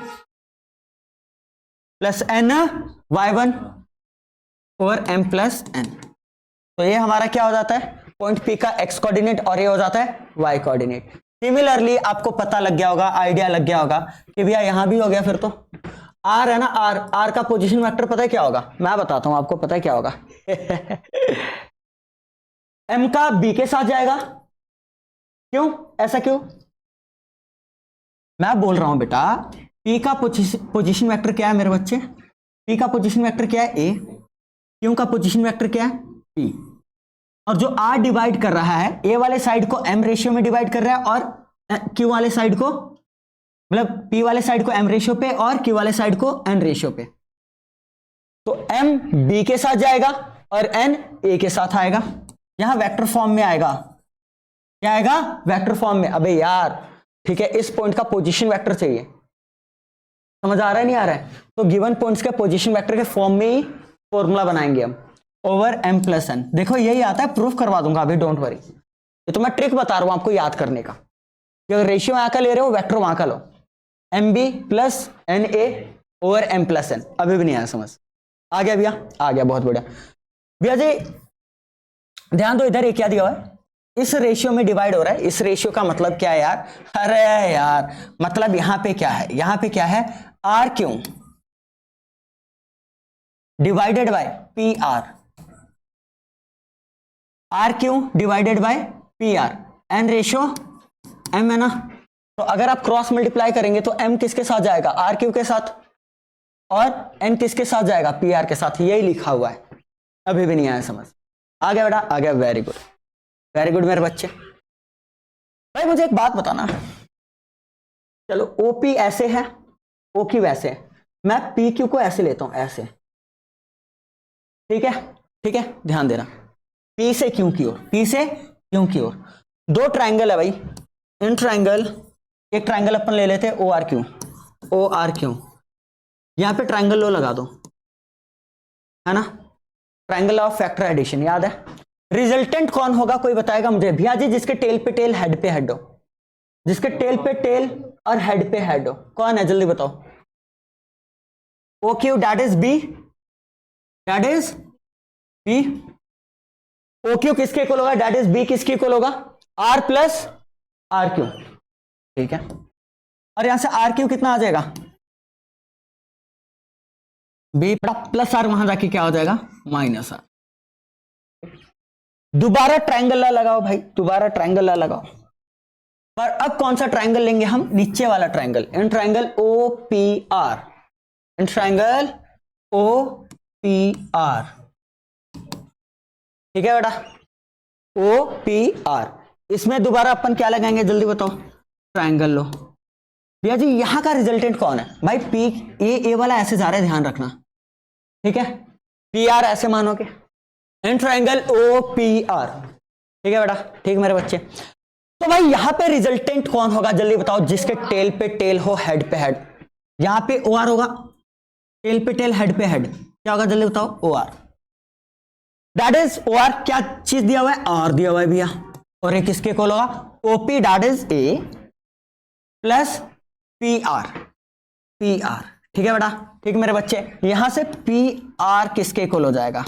plus N y1 over m plus n। तो ये हमारा क्या हो जाता है, पॉइंट P का x कोऑर्डिनेट, और ये हो जाता है y कोऑर्डिनेट। सिमिलरली आपको पता लग गया होगा, आइडिया लग गया होगा कि भैया यहां भी हो गया। फिर तो r है ना, r का पोजीशन वेक्टर पता है क्या होगा, मैं बताता हूं आपको, पता है क्या होगा m का b के साथ जाएगा। क्यों, ऐसा क्यों? मैं बोल रहा हूं बेटा, p का पोजीशन वेक्टर क्या है मेरे बच्चे, p का पोजीशन वेक्टर क्या है a, q का पोजीशन वेक्टर क्या है p, और जो r डिवाइड कर रहा है a वाले साइड को m रेशियो में डिवाइड कर रहा है, और q वाले साइड को, मतलब p वाले साइड को m रेशियो पे और q वाले साइड को n रेशियो पे। तो m b के साथ जाएगा और n a के साथ आएगा, यहां वेक्टर फॉर्म में आएगा। क्या आएगा, वेक्टर फॉर्म में। अबे यार ठीक है, इस पॉइंट का पोजीशन वेक्टर चाहिए, समझ आ रहा है नहीं आ रहा है? तो गिवन पॉइंट्स के पोजीशन वेक्टर के फॉर्म में ही फॉर्मूला बनाएंगे हम, ओवर m प्लस n। देखो यही आता है, प्रूफ करवा दूंगा अभी, डोंट वरी। ये तो मैं ट्रिक बता रहा हूं आपको याद करने का, कि अगर रेशियो यहां का ले रहे हो, वेक्टर वहां का लो, mb plus na over m plus n। अभी भी नहीं आया समझ? आ गया भैया, आ गया, बहुत बढ़िया। भैया जी ध्यान दो, इधर ये क्या दिया हुआ है, इस रेशियो में डिवाइड हो रहा है। इस रेशियो का मतलब क्या है यार, अरे यार मतलब यहां पे क्या है, यहां पे क्या है, R Q divided by P R, R Q divided by P R, N ratio M है ना। तो अगर आप क्रॉस मल्टीप्लाई करेंगे तो एम किसके साथ जाएगा, आर क्यू के साथ, और एन किसके साथ जाएगा, पी आर के साथ। यही लिखा हुआ है, अभी भी नहीं आया समझ? आ गया बेटा, आ गया, वेरी गुड, वेरी गुड मेरे बच्चे। भाई मुझे एक बात बताना, चलो ओपी ऐसे है, ओ क्यू वैसे है, मैं पी क्यू को ऐसे लेता हूं, ऐसे, ठीक है, ठीक है, ध्यान देना, पी से क्यू की ओर, पी से क्यू की ओर। दो ट्राइंगल है भाई, इन ट्राइंगल, एक ट्राइंगल अपन ले लेते हैं O R Q, O R Q, यहां पे ट्राइंगल लो लगा दो, है ना, ट्राइंगल ऑफ फैक्टर एडिशन, याद है। रिजल्टेंट कौन होगा, कोई बताएगा मुझे? भैया जी जिसके टेल पे टेल हेड पे हेड हो, जिसके टेल पे टेल और हेड पे हेड हो, कौन है जल्दी बताओ? O Q, that is B, that is B. O Q किसके इक्वल होगा, दैट इज बी किसके इक्वल होगा, आर प्लस आर क्यू, ठीक है। और यहां से आर क्यू कितना आ जाएगा, बी प्लस आर, वहां जाके क्या हो जाएगा, माइनस आर। दोबारा ट्राइंगल ला लगाओ भाई, दोबारा ट्राइंगल ला लगाओ। पर अब कौन सा ट्राइंगल लेंगे हम, नीचे वाला triangle, in triangle O P R, in triangle O P R, ठीक है बेटा, ओ पी आर। इसमें दोबारा अपन क्या लगाएंगे जल्दी बताओ, ट्राइंगल लो। भैया जी यहां का रिजल्टेंट कौन है भाई, पी, ए वाला ऐसे जा रहा है, ध्यान रखना, ठीक है, पी आर ऐसे मानोगे, in triangle O P R, ठीक है बेटा, ठीक मेरे बच्चे। तो भाई यहां पे रिजल्टेंट कौन होगा जल्दी बताओ, जिसके टेल पे टेल हो, हेड पे हेड। यहां पे ओ आर होगा, टेल पे टेल हेड पे हेड, क्या होगा जल्दी बताओ, O R, that is O R, क्या चीज दिया हुआ है, आर दिया हुआ है भैया, और एक किसके इक्वल होगा, OP, that is A plus P R, P R, ठीक है बेटा, ठीक मेरे बच्चे। यहां से पी आर किसके इक्वल हो जाएगा,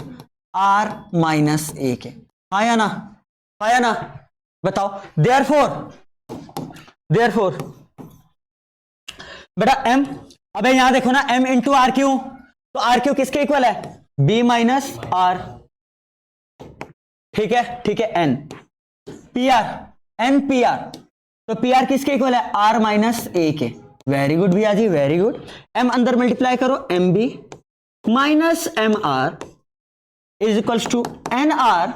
आर माइनस ए के, आया ना, आया ना, बताओ। देयरफॉर बेटा एम, अबे यहां देखो ना, एम इंटू आर क्यू, तो आर क्यू किसके इक्वल है, बी माइनस आर, ठीक है, ठीक है, N P R, N P R, तो पी आर किसके इक्वल है, आर माइनस ए के। वेरी गुड भैया जी, वेरी गुड। एम अंदर मल्टीप्लाई करो, M B minus M R is equals to N R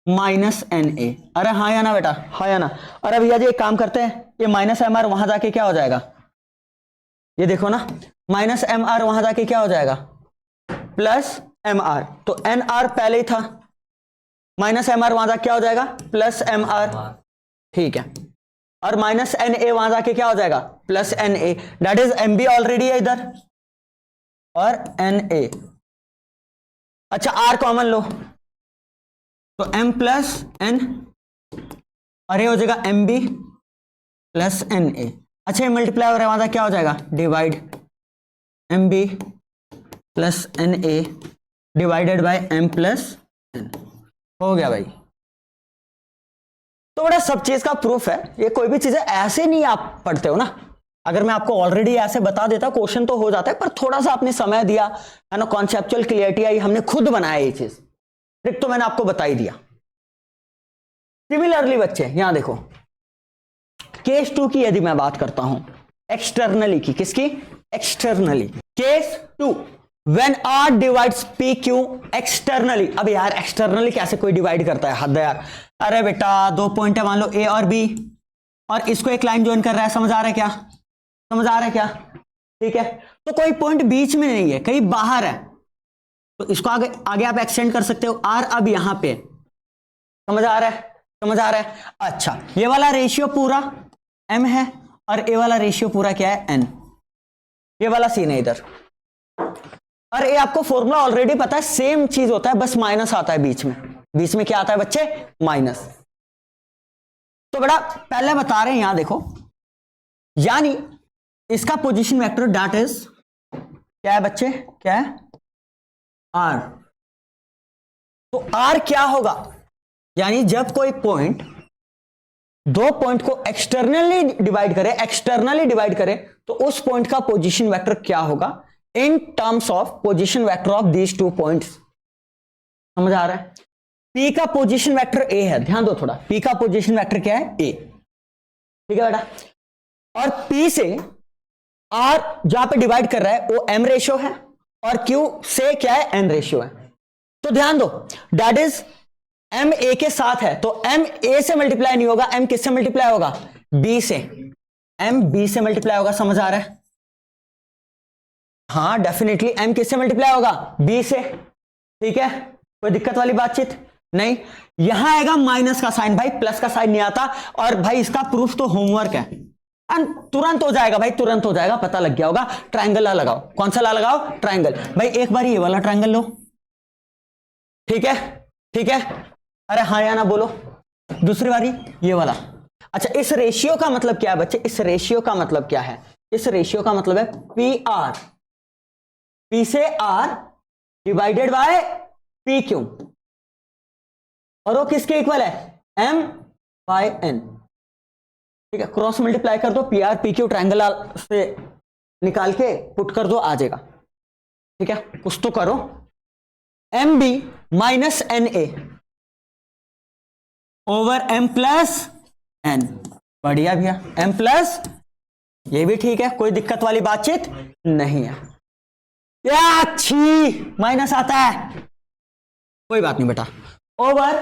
minus N A. अरे हाँ या ना बेटा, हाँ या ना। अरे भैया जी एक काम करते हैं, ये माइनस एम आर वहां जाके क्या हो जाएगा, ये देखो ना, माइनस एम आर वहां जाके क्या हो जाएगा, प्लस एम आर, तो एन आर पहले ही था, माइनस एम आर वहां जाके क्या हो जाएगा, प्लस एम आर, ठीक है, और माइनस एन ए वहां जाके क्या हो जाएगा, plus N A, that is M B already है इधर, और एन ए। अच्छा आर कॉमन लो, तो एम प्लस एन, और ये हो जाएगा M B plus N A. अच्छा ये मल्टीप्लाई हो रहा है, वहां क्या हो जाएगा, divide M B plus N A divided by m plus n। हो गया भाई। तो बड़ा सब चीज का प्रूफ है, ये कोई भी चीजें ऐसे नहीं आप पढ़ते हो ना। अगर मैं आपको ऑलरेडी ऐसे बता देता क्वेश्चन तो हो जाता है, पर थोड़ा सा आपने समय दिया है ना, कॉन्सेप्चुअल क्लियरिटी आई, हमने खुद बनाया ये चीज, ट्रिक तो मैंने आपको बता ही दिया। सिमिलरली बच्चे यहां देखो, केस 2 की यदि मैं बात करता हूं, एक्सटर्नली की, किसकी? Externally. Case 2, when R divides P Q externally. अब यार एक्सटर्नली कैसे कोई डिवाइड करता है, हद है यार। अरे बेटा 2 पॉइंट है, मान लो ए और बी, और इसको एक लाइन ज्वाइन कर रहा है, समझ आ रहा है क्या? समझ आ रहा है क्या? ठीक है, तो कोई पॉइंट बीच में नहीं है, कहीं बाहर है, तो इसको आगे आगे आप एक्सटेंड कर सकते हो। आर अब यहां पे, समझ आ रहा है? समझ आ रहा है? अच्छा, ये वाला रेशियो पूरा m है और ए वाला रेशियो पूरा क्या है? n। ये वाला सीन है इधर, और ये आपको फॉर्मूला ऑलरेडी पता है, सेम चीज होता है, बस माइनस आता है बीच में। बीच में क्या आता है बच्चे? माइनस। तो बड़ा पहले बता रहे हैं, यहां देखो, यानी इसका पोजीशन वेक्टर दैट इज क्या है बच्चे? क्या है? आर। तो आर क्या होगा? यानी जब कोई पॉइंट दो पॉइंट को एक्सटर्नली डिवाइड करे तो उस पॉइंट का पोजीशन वेक्टर क्या होगा in terms of position vector of these two points. समझ आ रहा है? P का पोजीशन वेक्टर A है, ध्यान दो थोड़ा, P का पोजीशन वेक्टर क्या है? A। ठीक है बेटा, और P से R जहां पे डिवाइड कर रहा है वो M रेशियो है, और Q से क्या है? N रेशियो है। तो ध्यान दो, दैट इज M A के साथ है, तो M A से मल्टीप्लाई नहीं होगा, M किससे मल्टीप्लाई होगा? B से। M B से मल्टीप्लाई होगा, समझ आ रहा है? हाँ डेफिनेटली M किससे मल्टीप्लाई होगा? B से। ठीक है, कोई दिक्कत वाली बातचीत नहीं। यहां आएगा माइनस का साइन, भाई प्लस का साइन नहीं आता। और भाई इसका प्रूफ तो होमवर्क है, तुरंत हो जाएगा भाई, तुरंत हो जाएगा, पता लग गया होगा। ट्रायंगल ला लगाओ, कौन सा ला लगाओ? ट्रायंगल। भाई एक बार ये वाला ट्रायंगल लो, ठीक है? ठीक है, अरे हाँ या ना बोलो। दूसरी बारी ये वाला। अच्छा, इस रेशियो का मतलब क्या है बच्चे? इस रेशियो का मतलब क्या है? इस रेशियो का मतलब है पी आर, पी से R divided by P Q, और वो किसके इक्वल है? M by N. ठीक है, क्रॉस मल्टीप्लाई कर दो, P R P Q triangle से निकाल के पुट कर दो, आ जाएगा। ठीक है, कुछ तो करो। M B minus N A over M plus N. बढ़िया भैया, एम प्लस, ये भी ठीक है, कोई दिक्कत वाली बातचीत नहीं है। या अच्छी माइनस आता है, कोई बात नहीं बेटा, ओवर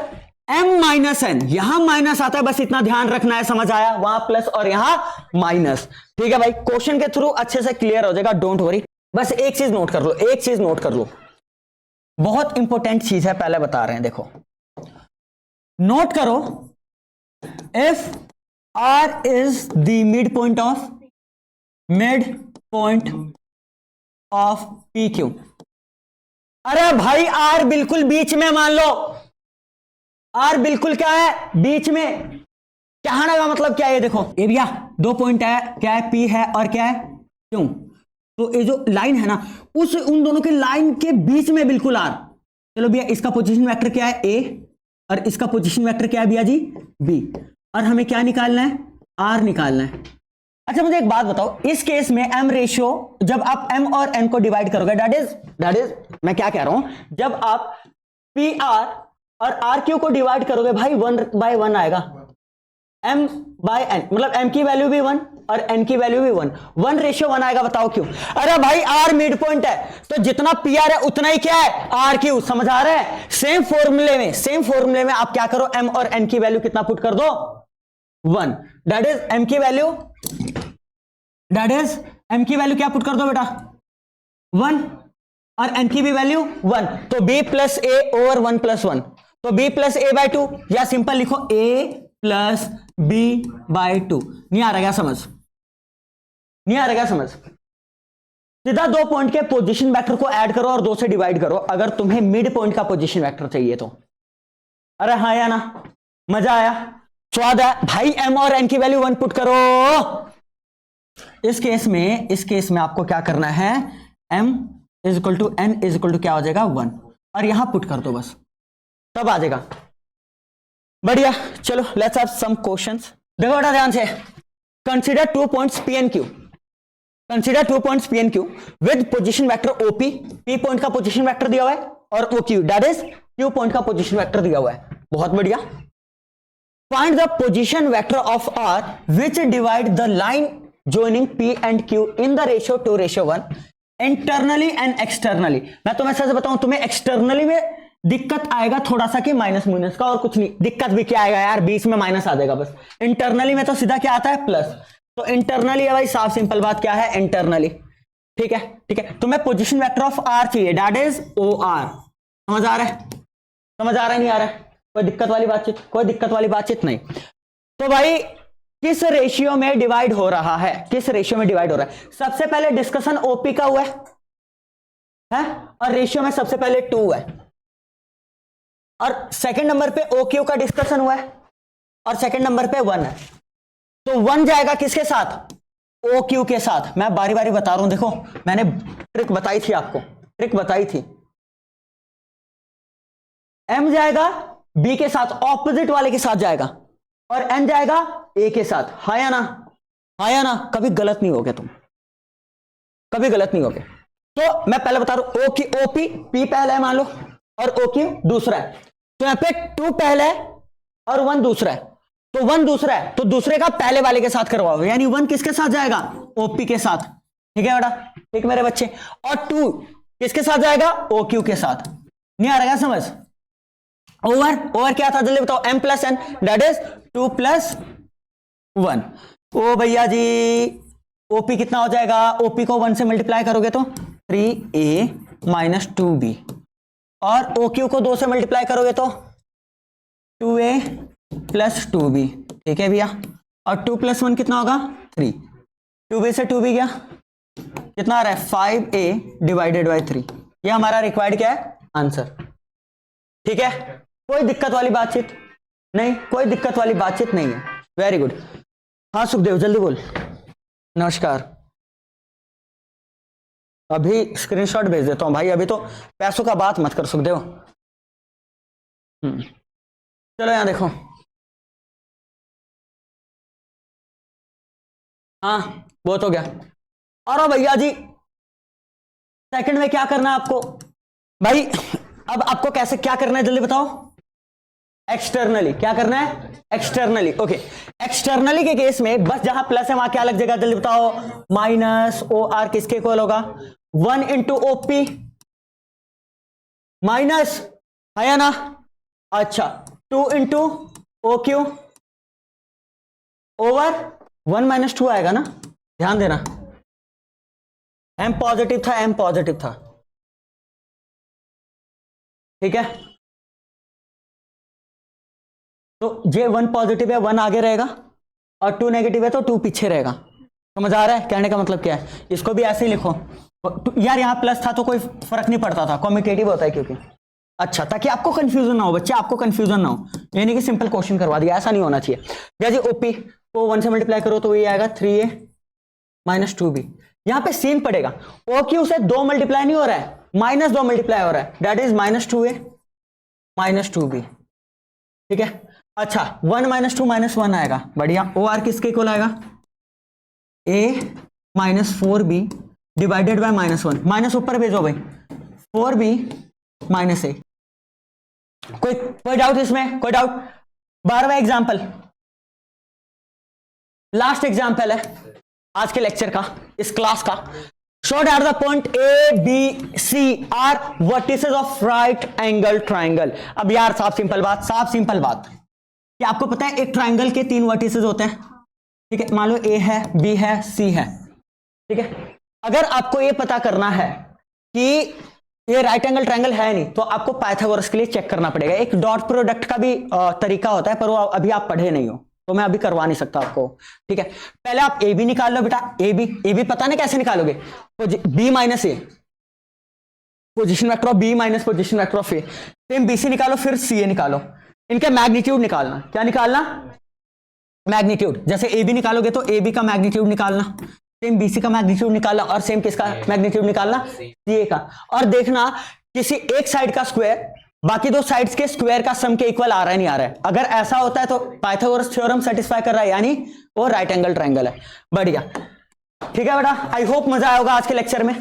m माइनस एन। यहां माइनस आता है, बस इतना ध्यान रखना है, समझ आया? वहां प्लस और यहां माइनस। ठीक है भाई, क्वेश्चन के थ्रू अच्छे से क्लियर हो जाएगा, डोंट वरी। बस एक चीज नोट कर लो, एक चीज नोट कर लो, बहुत इंपॉर्टेंट चीज है, पहले बता रहे हैं, देखो नोट करो। If r is the mid point of P Q. अरे भाई r बिल्कुल बीच में, मान लो r बिल्कुल क्या है? बीच में। कहने का मतलब क्या है? ये देखो ये भैया दो पॉइंट है, क्या है? p है और क्या है? क्यों? तो ये जो लाइन है ना, उन दोनों के लाइन के बीच में बिल्कुल r। चलो भैया, इसका पोजीशन वेक्टर क्या है? a, और इसका पोजीशन वेक्टर क्या है भैया जी? b। और हमें क्या निकालना है? r निकालना है। अच्छा मुझे एक बात बताओ, इस केस में m रेशियो, जब आप m और n को डिवाइड करोगे, दैट इज मैं क्या कह रहा हूं, जब आप पी आर और आर क्यू को डिवाइड करोगे भाई 1/1 आएगा। m बाय n, मतलब m की वैल्यू भी 1 और n की वैल्यू भी 1 रेशियो 1 आएगा। बताओ क्यों? अरे भाई r मिड पॉइंट है, तो जितना पी आर है उतना ही क्या है? R Q. समझ आ रहा है? सेम फॉर्मूले में आप क्या करो, m और n की वैल्यू कितना पुट कर दो? 1। दैट इज m की वैल्यू, m की वैल्यू क्या पुट कर दो बेटा? 1, और n की भी वैल्यू 1, तो b प्लस ए ओवर 1 प्लस 1, तो b प्लस ए बाय 2, या सिंपल लिखो a प्लस b बाय 2। नहीं आ रहा क्या समझ? नहीं आ रहा क्या समझ? सीधा दो पॉइंट के पोजीशन वेक्टर को ऐड करो और 2 से डिवाइड करो, अगर तुम्हें मिड पॉइंट का पोजीशन वेक्टर चाहिए तो। अरे हाँ या ना? मजा आया? स्वाद है भाई? m और n की वैल्यू 1 पुट करो। इस केस में आपको क्या करना है? m is equal to n is equal to क्या हो जाएगा? 1। और यहां पुट कर दो बस, तब आ जाएगा। बढ़िया, चलो लेट्स हैव सम क्वेश्चंस। देखो बेटा ध्यान से, consider 2 points P and Q, consider 2 points P and Q with position vector O P, P point का पोजीशन वेक्टर दिया हुआ है, और O Q that is Q point का पोजीशन वेक्टर दिया हुआ है। बहुत बढ़िया। Find the position vector of R which divide the line joining P and Q in the ratio 2:1 internally and externally. मैं तुम्हें सच बताऊं, तुम्हें एक्सटर्नली में दिक्कत आएगा थोड़ा सा कि माइनस माइनस का, और कुछ नहीं। दिक्कत भी क्या आएगा यार, बीच में माइनस आ जाएगा बस। इंटरनली में तो सीधा क्या आता है, प्लस। तो इंटरनली है भाई, साफ सिंपल बात क्या है, इंटरनली। ठीक है, ठीक है। तुम्हें पोजीशन वेक्टर ऑफ आर चाहिए, दैट इज ओ आर। समझ आ रहा है, समझ आ रहा है, नहीं आ रहा है? कोई दिक्कत वाली बातचीत, कोई दिक्कत वाली बातचीत नहीं। तो भाई किस रेशियो में डिवाइड हो रहा है, किस रेशियो में डिवाइड हो रहा है? सबसे पहले डिस्कशन ओपी का हुआ है और रेशियो में सबसे पहले 2 है, और सेकंड नंबर पे ओक्यू का डिस्कशन हुआ है और सेकंड नंबर पे 1 है। तो 1 जाएगा किसके साथ, ओक्यू के साथ। मैं बारी बारी बता रहा हूं, देखो मैंने ट्रिक बताई थी आपको, ट्रिक बताई थी। एम जाएगा बी के साथ, ऑपोजिट वाले के साथ जाएगा, और एन जाएगा ए के साथ। हाँ या ना, हाँ या ना? कभी गलत नहीं होगे तुम, कभी गलत नहीं होगे। तो मैं पहले बता रहा हूं, ओपी, पी पहला है मान लो, और ओक्यू दूसरा है। तो यहां पे 2 पहला है और 1 दूसरा है। तो 1 दूसरा है, तो दूसरे का पहले वाले के साथ करवाओ, यानी 1 किसके साथ जाएगा, ओपी के साथ। ठीक है बेटा, ठीक मेरे बच्चे। और 2 किसके साथ जाएगा, ओक्यू के साथ। नहीं आ रहा क्या समझ? ओवर क्या था जल्दी बताओ, m plus N, that is 2 + 1। ओ भैया जी, ओपी कितना हो जाएगा, ओपी को 1 से मल्टीप्लाई करोगे तो 3a - 2b, और ओक्यू को 2 से मल्टीप्लाई करोगे तो 2a + 2b। ठीक है भैया, और 2 + 1 कितना होगा, 3। 2b से 2b गया, कितना आ रहा है, 5a / 3। ये हमारा रिक्वायर्ड क्या है, आंसर। ठीक है, कोई दिक्कत वाली बातचीत नहीं, कोई दिक्कत वाली बातचीत नहीं है। Very good. हाँ सुखदेव जल्दी बोल। नमस्कार, अभी स्क्रीनशॉट भेज देता हूं भाई, अभी तो पैसों का बात मत कर सुखदेव। चलो यहां देखो, हाँ वो तो गया। और भैया जी सेकंड में क्या करना है आपको भाई, अब आपको कैसे क्या करना है जल्दी बताओ। एक्सटर्नली क्या करना है, एक्सटर्नली। ओके, एक्सटर्नली के केस में बस जहां प्लस है वहां क्या लग जाएगा जल्दी बताओ, माइनस ओ आर किसके इक्वल होगा, 1 × ओपी माइनस, है या ना? अच्छा, 2 × ओक्यू ओवर 1 - 2 आएगा ना, ध्यान देना। एम पॉजिटिव था, एम पॉजिटिव था। ठीक है, तो जे 1 पॉजिटिव है 1 आगे रहेगा, और 2 नेगेटिव है तो 2 पीछे रहेगा। समझ आ रहा है कहने का मतलब क्या है? इसको भी ऐसे ही लिखो यार, यहां प्लस था तो कोई फर्क नहीं पड़ता था, कम्यूटेटिव होता है क्योंकि। अच्छा, ताकि आपको कंफ्यूजन ना हो बच्चे, आपको कंफ्यूजन ना हो, यानी कि सिंपल क्वेश्चन करवा दिया, ऐसा नहीं होना चाहिए। भैया जी ओपी को 1 से मल्टीप्लाई करो तो ये आएगा 3a - 2b। यहां पे सीन पड़ेगा, ओक्यू से 2 मल्टीप्लाई नहीं हो रहा है, -2 मल्टीप्लाई हो रहा है, दैट इज -2a - 2b। ठीक है, अच्छा 1 - 2 - 1 आएगा, बढ़िया। ओ आर किसके इक्वल आएगा, a - 4b / -1, माइनस ऊपर भेजो भाई, 4b - a। कोई डाउट इसमें, कोई डाउट? 12वां एग्जाम्पल, लास्ट एग्जाम्पल है आज के लेक्चर का, इस क्लास का। Show that the point A B C are vertices of right angle triangle. अब यार साफ सिंपल बात, साफ सिंपल बात कि आपको पता है एक ट्राइंगल के 3 वर्टिसेस होते हैं। ठीक है, मान लो ए है, बी है, सी है। ठीक है, अगर आपको ये पता करना है कि ये राइट एंगल ट्राइंगल है नहीं, तो आपको पाइथागोरस के लिए चेक करना पड़ेगा। एक डॉट प्रोडक्ट का भी तरीका होता है, पर वो अभी आप पढ़े नहीं हो, तो मैं अभी करवा नहीं सकता आपको। ठीक है, पहले आप ए बी निकाल लो बेटा, ए बी पता नहीं कैसे निकालोगे, B - A, position vector of B - position vector of A. Same B C निकालो, फिर सी ए निकालो, इनके मैग्नीट्यूड निकालना। क्या निकालना, मैग्नीट्यूड। जैसे ए बी निकालोगे तो ए बी का मैग्नीट्यूड निकालना, सेम बीसी का मैग्नीट्यूड निकालना, और सेम किसका मैग्नीट्यूड निकालना, सीए का। और देखना किसी एक साइड का स्क्वायर बाकी दो साइड्स के स्क्वायर का सम के इक्वल आ रहा है नहीं आ रहा है, अगर ऐसा होता है तो पाइथागोरस थ्योरम सेटिस्फाई कर रहा है, यानी वो राइट एंगल ट्रायंगल है। बढ़िया, ठीक है बेटा, आई होप मजा आया होगा आज के लेक्चर में।